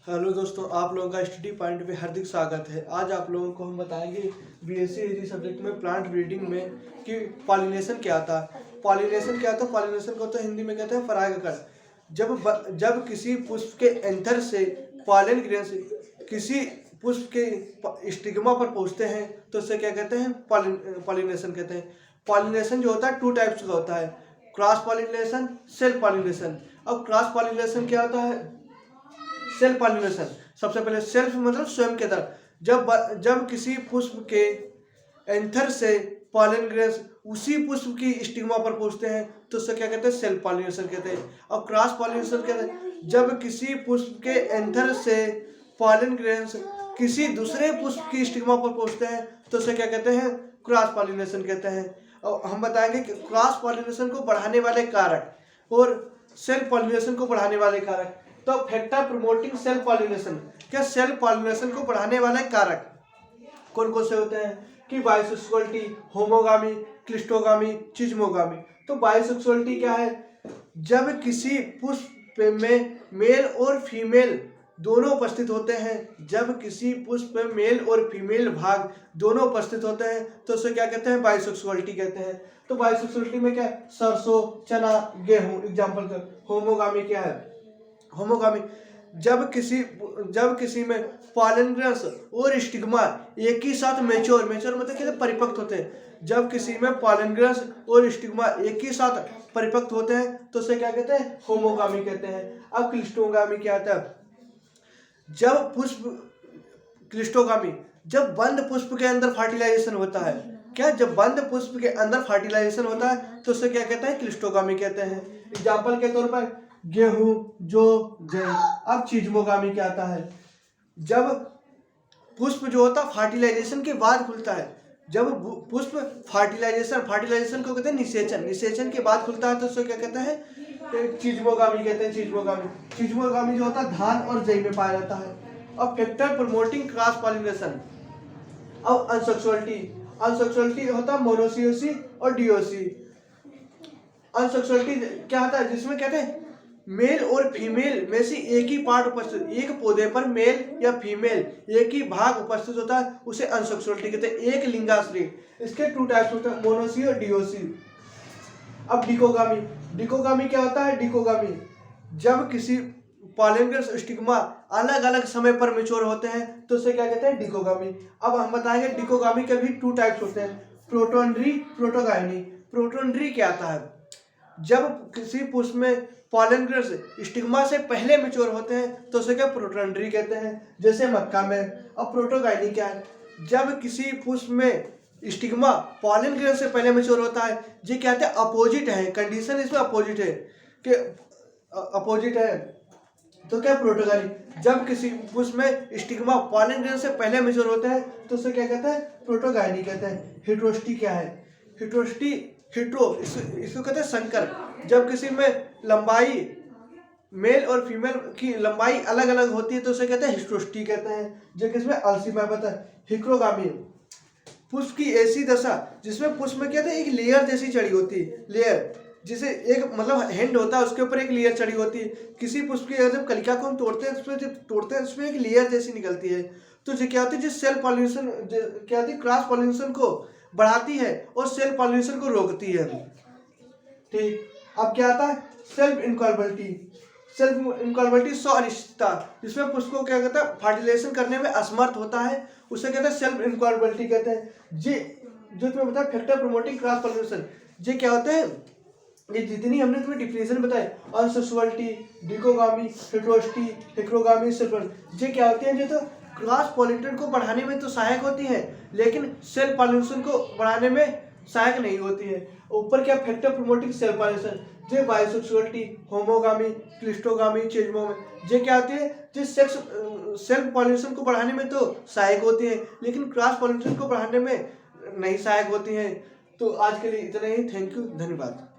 Hello दोस्तों, आप लोगों का स्टडी पॉइंट पे हार्दिक स्वागत है। आज आप लोगों को हम बताएंगे बीएससी एग्री सब्जेक्ट में प्लांट ब्रीडिंग में कि पॉलिनेशन क्या था। पॉलिनेशन को तो हिंदी में कहते हैं परागकण। जब किसी पुष्प के एंथर से पॉलन ग्रेन्स किसी पुष्प के स्टिग्मा पर पहुंचते हैं तो उसे क्या कहते हैं, पॉलिनेशन कहते हैं। पॉलिनेशन जो होता है टू टाइप्स का होता है, क्रॉस पॉलिनेशन, सेल्फ पॉलिनेशन। अब क्रॉस पॉलिनेशन क्या होता है? Self pollination. सबसे पहले सेल्फ मतलब स्वयं के तरफ। जब किसी पुष्प के एंथर से पॉलन ग्रेन्स उसी पुष्प की स्टिग्मा पर पहुंचते हैं तो उससे क्या कहते हैं, सेल्फ पॉलिनेशन कहते हैं। और क्रॉस पॉलिनेशन कहते हैं जब किसी पुष्प के एंथर से पॉलन ग्रेन्स किसी दूसरे पुष्प की स्टिग्मा पर पहुंचते हैं तो उसे क्या कहते हैं, क्रॉस पॉलिनेशन कहते हैं। और हम बताएंगे कि क्रॉस पॉलिनेशन को बढ़ाने वाले कारक और सेल्फ पॉलिनेशन को बढ़ाने वाले कारक। तो फैक्टर प्रमोटिंग सेल्फ पॉलिनेशन, क्या सेल्फ पॉलिनेशन को बढ़ाने वाले कारक कौन कौन से होते हैं कि बाइसेक्सुअलिटी, होमोगामी, क्लिस्टोगामी, चिज्मोगामी। तो बाइसेक्सुअलिटी क्या है? जब किसी पुष्प में मेल और फीमेल दोनों उपस्थित होते हैं, जब किसी पुष्प में मेल और फीमेल भाग दोनों उपस्थित होते हैं तो उसे क्या कहते हैं, बाइसेक्सुअलिटी कहते हैं। तो बाइसेक्सुअलिटी में क्या है, सरसों, चना, गेहूं एग्जाम्पल का। होमोगामी क्या है? होमोगामी जब किसी में पॉलन ग्रेन्स और स्टिग्मा एक ही साथ मैच्योर मतलब कहते हैं परिपक्व होते हैं। जब किसी में पॉलन ग्रेन्स और स्टिग्मा एक ही साथ परिपक्व होते हैं तो उसे क्या कहते हैं, होमोगामी कहते हैं। अब क्लिस्टोगामी क्या आता है? क्लिस्टोगामी जब बंद पुष्प के अंदर फर्टिलाइजेशन होता है। क्या? जब बंद पुष्प के अंदर फर्टिलाइजेशन होता है तो उसे क्या कहते हैं, क्लिस्टोगामी कहते हैं। एग्जाम्पल के तौर पर गेहूं, जौ, जय। अब चिज्मोगामी क्या आता है? जब पुष्प जो होता है फर्टिलाइजेशन के बाद खुलता है। जब पुष्प फर्टिलाइजेशन को कहते हैं निषेचन के बाद खुलता है तो उसको क्या कहते हैं, चिज्मोगामी कहते हैं। चिज्मोगामी जो होता है धान और जई में पाया जाता है। अब फैक्टर प्रमोटिंग क्रॉस पॉलिनेशन। अब अनसेक्सुअलिटी होता है मोनोसियोसी और डिओसी। अनसेक्सुअलिटी क्या होता है? जिसमें कहते हैं मेल और फीमेल में से एक ही पार्ट उपस्थित, एक पौधे पर मेल या फीमेल एक ही भाग उपस्थित होता है, उसे अनसेक्सुअलिटी कहते हैं। एक लिंगाश्रय। इसके टू टाइप्स होते हैं, मोनोसी और डिओसी। अब डिकोगामी क्या होता है? डिकोगामी जब किसी पॉलन ग्रेन्स स्टिग्मा अलग अलग समय पर मैच्योर होते हैं तो उसे क्या कहते हैं, डिकोगामी। अब हम बताएंगे डिकोगामी के भी टू टाइप्स होते हैं, प्रोटोनरी, प्रोटोगाइनी। प्रोटोनरी क्या आता है? जब किसी पुष्प में पॉलन ग्रेन्स स्टिग्मा से पहले मैच्योर होते हैं तो उसे क्या, प्रोटोनरी कहते हैं, जैसे मक्का में। अब प्रोटोगाइनी क्या है? जब किसी पुष्प में स्टिग्मा पॉलन ग्रेन्स से पहले मैच्योर होता है, ये क्या है, अपोजिट है। कंडीशन इसमें अपोजिट है कि अपोजिट है तो क्या, प्रोटोगाइनी। जब किसी पुष्प में स्टिग्मा पॉलन ग्रेन्स से पहले मैच्योर होता है तो उसे क्या कहते हैं, प्रोटोगाइनी कहते हैं। हेटेरोसिटी क्या है? इसको कहते हैं संकर। जब किसी में लंबाई मेल और फीमेल की लंबाई अलग अलग होती है तो उसे कहते हैं हिस्टोसिटी कहते हैं। जो कि इसमें अल्सीमें पता है। हिक्रोगामी पुष्प की ऐसी दशा जिसमें पुष्प में कहते हैं एक लेयर जैसी चढ़ी होती है, लेयर जिसे एक मतलब हैंड होता है उसके ऊपर एक लेयर चढ़ी होती है। किसी पुष्प की जब कलिका को हम तोड़ते हैं उसमें एक लेयर जैसी निकलती है। तो जो क्या होती है, जिस सेल्फ पॉलिनेशन क्या होती है, क्रॉस पॉलिनेशन को बढ़ाती है और सेल्फ पॉलिनेशन को रोकती है। ठीक। अब क्या आता है, सेल्फ इनकॉर्बेबिलिटी स्व अनिश्चितता, जिसमें पुष्प को क्या कहता है, फर्टिलाइजेशन करने में असमर्थ होता है, उसे कहते हैं सेल्फ इनकॉर्बेबिलिटी कहते हैं। जी जो तुम्हें बताया फैक्टर प्रमोटिंग क्रॉस पॉलिनेशन, ये क्या होते हैं, ये जितनी हमने तुम्हें डिफिनेशन बताई, अनसेक्सुअलिटी, डिकोगामी, हेटेरोसिटी, हेक्रोगामी, ये क्या होती है, ये तो क्रॉस पॉलिनेशन को बढ़ाने में तो सहायक होती है लेकिन सेल्फ पॉलिनेशन को बढ़ाने में सहायक नहीं होती है। ऊपर क्या, फैक्टर प्रमोटिंग सेल्फ पॉलिनेशन, जो बाइसेक्सुअलिटी, होमोगामी, क्लिस्टोगामी, चिज्मोगामी, ये क्या होती है, जो सेल्फ पॉलिनेशन को बढ़ाने में तो सहायक होती है लेकिन क्रॉस पॉलिनेशन को बढ़ाने में नहीं सहायक होती है। तो आज के लिए इतना ही। थैंक यू, धन्यवाद।